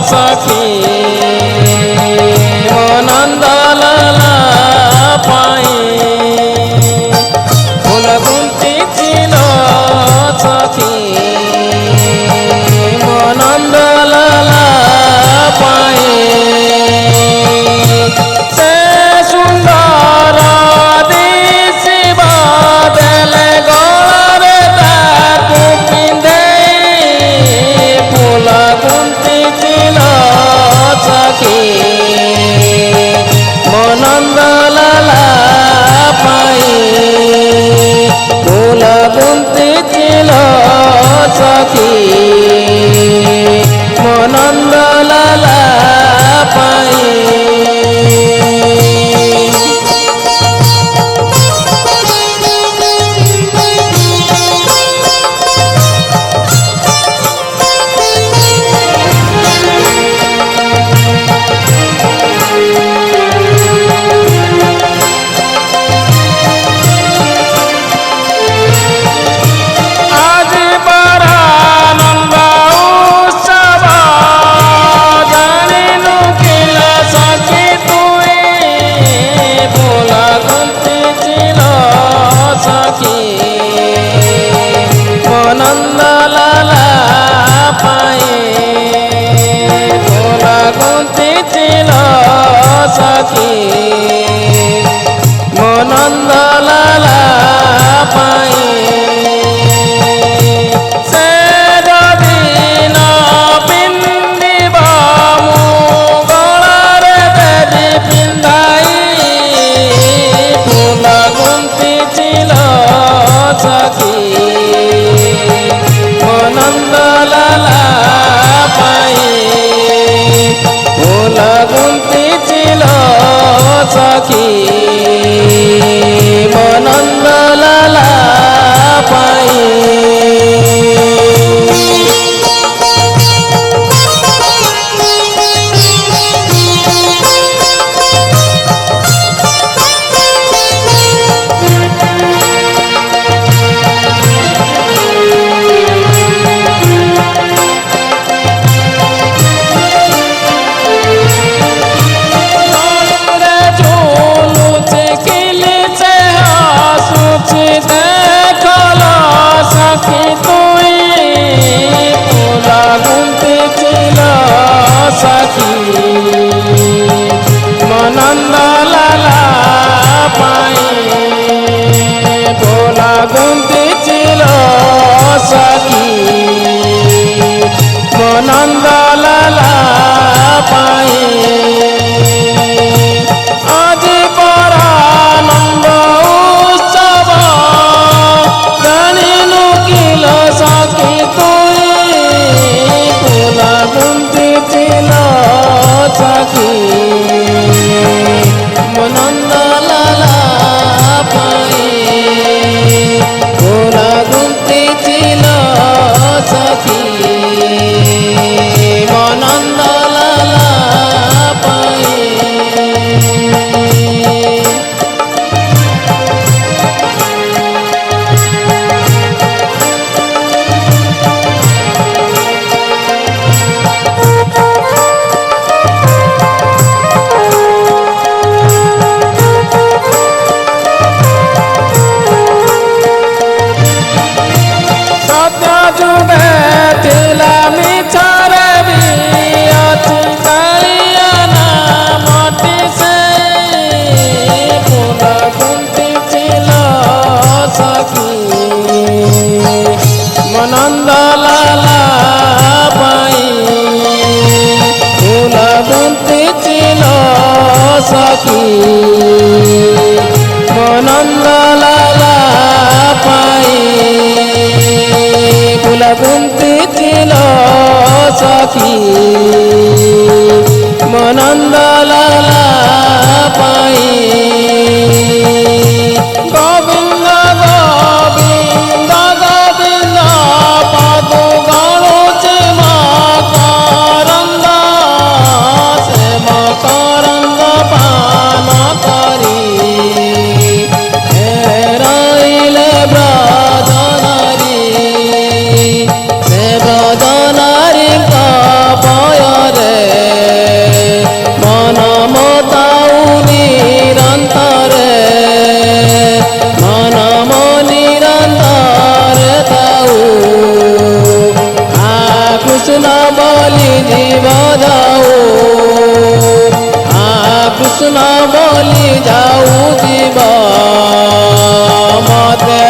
सखी नंद लाला पाई फूल गुंती चिल सखी नंद लाला पाई से सुंदर दिशिबा देले गलारे ताकू पिंधे फूल गुंती चिल सखी नंद लाला पाई फूल गुंती चिल सखी नंद लाला पाई नंद लाला पाए फूल गुंती चिल सखी नंद लाला पाए से जदि न पिंधिबा मु गलारे तेजी पिंधाई फूल गुंती चिल सखी नंद लाला पाई फूल गुंती चिल सखी नंद लाला पाई झूलू कृष्ण बोली जीव जाऊ कृष्ण बोली जाऊ जीव मते